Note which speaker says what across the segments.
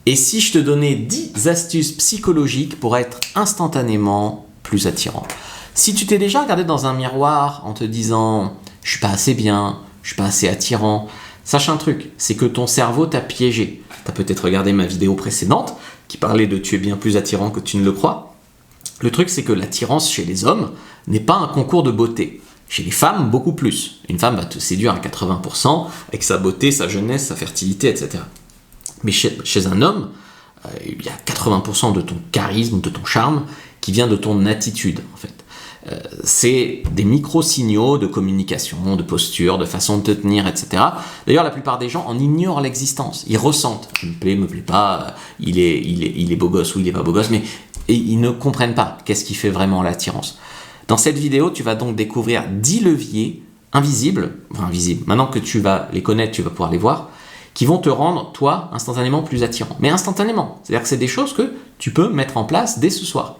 Speaker 1: Et si je te donnais 10 astuces psychologiques pour être instantanément plus attirant? Si tu t'es déjà regardé dans un miroir en te disant « je suis pas assez bien, je suis pas assez attirant », sache un truc, c'est que ton cerveau t'a piégé. Tu as peut-être regardé ma vidéo précédente qui parlait de « tu es bien plus attirant que tu ne le crois ». Le truc, c'est que l'attirance chez les hommes n'est pas un concours de beauté. Chez les femmes, beaucoup plus. Une femme va te séduire à 80% avec sa beauté, sa jeunesse, sa fertilité, etc. Mais chez un homme, il y a 80% de ton charisme, de ton charme, qui vient de ton attitude, en fait. C'est des micro-signaux de communication, de posture, de façon de te tenir, etc. D'ailleurs, la plupart des gens en ignorent l'existence. Ils ressentent. Me plaît pas, il est beau gosse ou il est pas beau gosse, mais ils ne comprennent pas qu'est-ce qui fait vraiment l'attirance. Dans cette vidéo, tu vas donc découvrir 10 leviers invisibles, maintenant que tu vas les connaître, tu vas pouvoir les voir, qui vont te rendre, toi, instantanément plus attirant. Mais instantanément, c'est-à-dire que c'est des choses que tu peux mettre en place dès ce soir.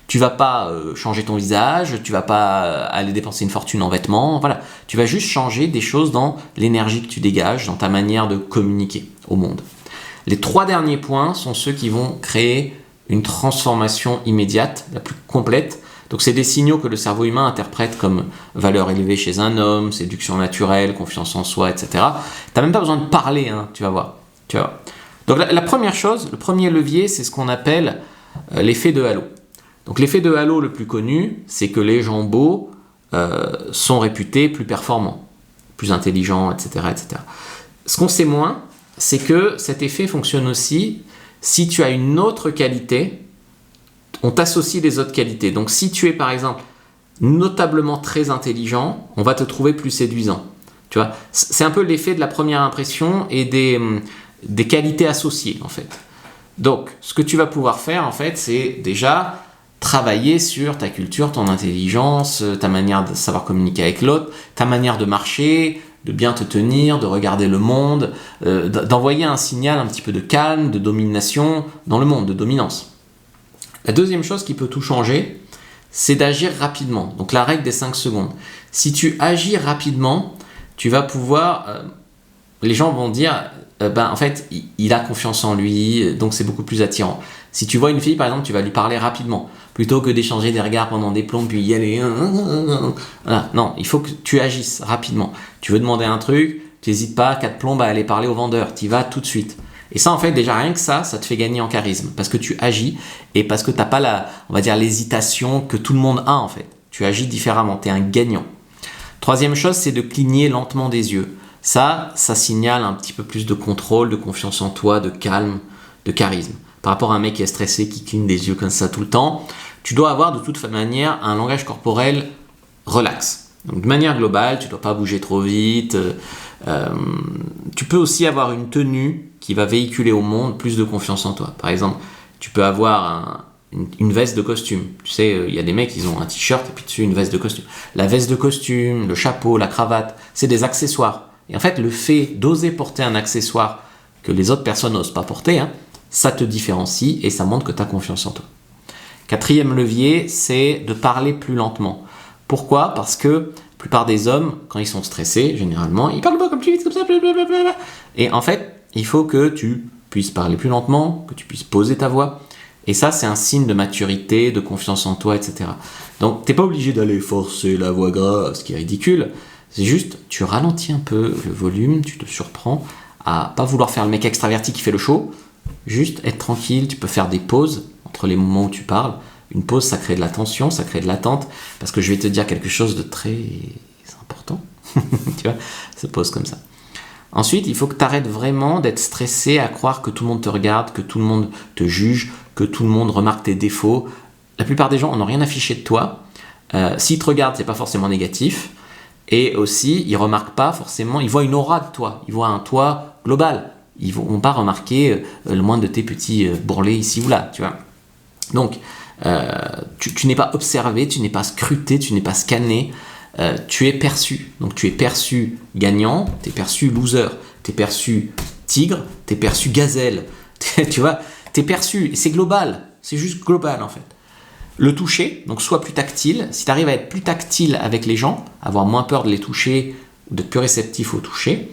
Speaker 1: Tu vas pas changer ton visage, tu vas pas aller dépenser une fortune en vêtements, voilà. Tu vas juste changer des choses dans l'énergie que tu dégages, dans ta manière de communiquer au monde. Les 3 derniers points sont ceux qui vont créer une transformation immédiate, la plus complète. Donc c'est des signaux que le cerveau humain interprète comme valeur élevée chez un homme, séduction naturelle, confiance en soi, etc. Tu n'as même pas besoin de parler, hein, tu vas voir. Donc la première chose, le premier levier, c'est ce qu'on appelle l'effet de halo. Donc l'effet de halo le plus connu, c'est que les gens beaux sont réputés plus performants, plus intelligents, etc., etc. Ce qu'on sait moins, c'est que cet effet fonctionne aussi si tu as une autre qualité. On t'associe les autres qualités. Donc si tu es par exemple notablement très intelligent, on va te trouver plus séduisant. Tu vois, c'est un peu l'effet de la première impression et des qualités associées en fait. Donc ce que tu vas pouvoir faire en fait, c'est déjà travailler sur ta culture, ton intelligence, ta manière de savoir communiquer avec l'autre, ta manière de marcher, de bien te tenir, de regarder le monde, d'envoyer un signal un petit peu de calme, de domination dans le monde, de dominance. La deuxième chose qui peut tout changer, c'est d'agir rapidement. Donc la règle des 5 secondes. Si tu agis rapidement, tu vas pouvoir... les gens vont dire, en fait, il a confiance en lui, donc c'est beaucoup plus attirant. Si tu vois une fille, par exemple, tu vas lui parler rapidement, plutôt que d'échanger des regards pendant des plombs, puis y aller... Voilà. Non, il faut que tu agisses rapidement. Tu veux demander un truc, tu n'hésites pas, 4 plombes à aller parler au vendeur, tu y vas tout de suite. Et ça, en fait, déjà rien que ça te fait gagner en charisme, parce que tu agis et parce que tu n'as pas l'hésitation que tout le monde a, en fait. Tu agis différemment, tu es un gagnant. Troisième chose, c'est de cligner lentement des yeux. Ça signale un petit peu plus de contrôle, de confiance en toi, de calme, de charisme. Par rapport à un mec qui est stressé, qui cligne des yeux comme ça tout le temps, tu dois avoir de toute manière un langage corporel relax. Donc de manière globale, tu ne dois pas bouger trop vite. Tu peux aussi avoir une tenue qui va véhiculer au monde plus de confiance en toi. Par exemple, tu peux avoir une veste de costume. Tu sais, il y a des mecs, ils ont un t-shirt et puis dessus une veste de costume. La veste de costume, le chapeau, la cravate, c'est des accessoires. Et en fait, le fait d'oser porter un accessoire que les autres personnes n'osent pas porter, ça te différencie et ça montre que tu as confiance en toi. Quatrième levier, c'est de parler plus lentement. Pourquoi ? Parce que la plupart des hommes, quand ils sont stressés, généralement, ils parlent pas comme tu dis, comme ça, blablabla. Et en fait, il faut que tu puisses parler plus lentement, que tu puisses poser ta voix. Et ça, c'est un signe de maturité, de confiance en toi, etc. Donc, t'es pas obligé d'aller forcer la voix grave, ce qui est ridicule. C'est juste, tu ralentis un peu le volume, tu te surprends à pas vouloir faire le mec extraverti qui fait le show. Juste être tranquille, tu peux faire des pauses entre les moments où tu parles. Une pause, ça crée de la tension, ça crée de l'attente, parce que je vais te dire quelque chose de très important. Tu vois, ça pose comme ça. Ensuite, il faut que tu arrêtes vraiment d'être stressé à croire que tout le monde te regarde, que tout le monde te juge, que tout le monde remarque tes défauts. La plupart des gens n'ont rien affiché de toi. S'ils te regardent, c'est pas forcément négatif. Et aussi, ils remarquent pas forcément, ils voient une aura de toi, ils voient un toi global. Ils vont pas remarquer le moindre de tes petits bourrelets ici ou là, tu vois. Donc, tu n'es pas observé, tu n'es pas scruté, tu n'es pas scanné, tu es perçu. Donc tu es perçu gagnant, tu es perçu loser, tu es perçu tigre, tu es perçu gazelle. Tu vois, tu es perçu, et c'est global, c'est juste global en fait. Le toucher, donc sois plus tactile. Si tu arrives à être plus tactile avec les gens, avoir moins peur de les toucher, d'être plus réceptif au toucher,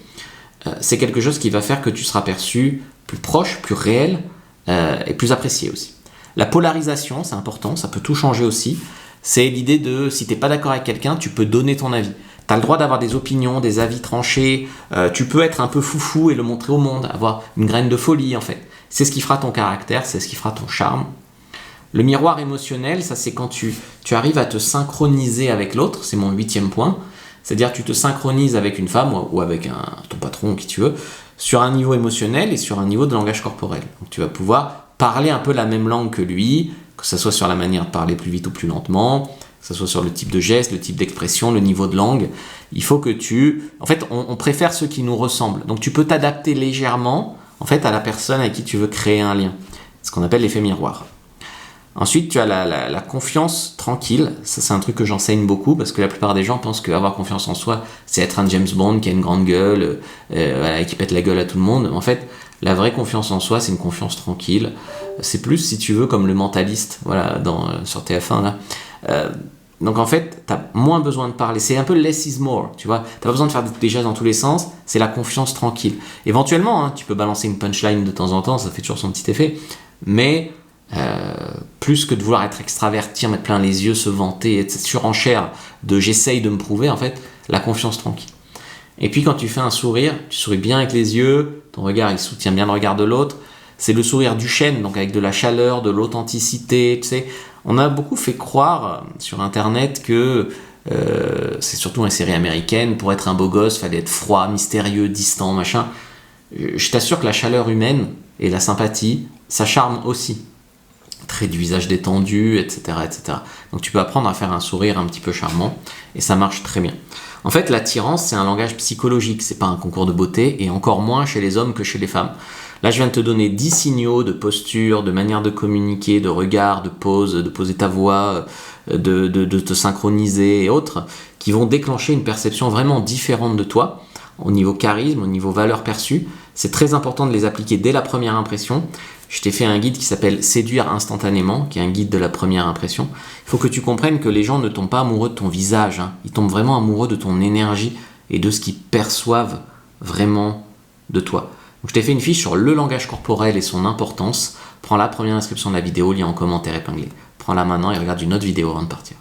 Speaker 1: c'est quelque chose qui va faire que tu seras perçu plus proche, plus réel et plus apprécié aussi. La polarisation, c'est important, ça peut tout changer aussi. C'est l'idée de, si tu n'es pas d'accord avec quelqu'un, tu peux donner ton avis. Tu as le droit d'avoir des opinions, des avis tranchés, tu peux être un peu foufou et le montrer au monde, avoir une graine de folie en fait. C'est ce qui fera ton caractère, c'est ce qui fera ton charme. Le miroir émotionnel, ça c'est quand tu arrives à te synchroniser avec l'autre, c'est mon 8e point. C'est-à-dire tu te synchronises avec une femme ou avec ton patron, qui tu veux, sur un niveau émotionnel et sur un niveau de langage corporel. Donc tu vas pouvoir parler un peu la même langue que lui, que ce soit sur la manière de parler plus vite ou plus lentement, que ce soit sur le type de geste, le type d'expression, le niveau de langue. Il faut que En fait, on préfère ceux qui nous ressemblent. Donc tu peux t'adapter légèrement en fait, à la personne avec qui tu veux créer un lien. Ce qu'on appelle l'effet miroir. Ensuite, tu as la confiance tranquille. Ça, c'est un truc que j'enseigne beaucoup parce que la plupart des gens pensent qu'avoir confiance en soi, c'est être un James Bond qui a une grande gueule, et qui pète la gueule à tout le monde. En fait, la vraie confiance en soi, c'est une confiance tranquille. C'est plus, si tu veux, comme le mentaliste, voilà, sur TF1 là. Donc en fait, tu as moins besoin de parler. C'est un peu less is more, tu vois. Tu n'as pas besoin de faire des gestes dans tous les sens. C'est la confiance tranquille. Éventuellement, tu peux balancer une punchline de temps en temps, ça fait toujours son petit effet. Mais plus que de vouloir être extraverti, mettre plein les yeux, se vanter, être cette surenchère de j'essaye de me prouver, en fait, la confiance tranquille. Et puis quand tu fais un sourire, tu souris bien avec les yeux, ton regard il soutient bien le regard de l'autre. C'est le sourire du chêne, donc avec de la chaleur, de l'authenticité, tu sais. On a beaucoup fait croire sur internet que c'est surtout une série américaine, pour être un beau gosse, fallait être froid, mystérieux, distant, machin. Je t'assure que la chaleur humaine et la sympathie, ça charme aussi. Trait du visage détendu, etc., etc. Donc tu peux apprendre à faire un sourire un petit peu charmant, et ça marche très bien. En fait, l'attirance, c'est un langage psychologique, c'est pas un concours de beauté, et encore moins chez les hommes que chez les femmes. Là, je viens de te donner 10 signaux de posture, de manière de communiquer, de regard, de pose, de poser ta voix, de te synchroniser et autres, qui vont déclencher une perception vraiment différente de toi, au niveau charisme, au niveau valeur perçue. C'est très important de les appliquer dès la première impression. Je t'ai fait un guide qui s'appelle Séduire instantanément, qui est un guide de la première impression. Il faut que tu comprennes que les gens ne tombent pas amoureux de ton visage, hein. Ils tombent vraiment amoureux de ton énergie et de ce qu'ils perçoivent vraiment de toi. Donc, je t'ai fait une fiche sur le langage corporel et son importance. Prends la première inscription de la vidéo, lien en commentaire épinglé. Prends-la maintenant et regarde une autre vidéo avant de partir.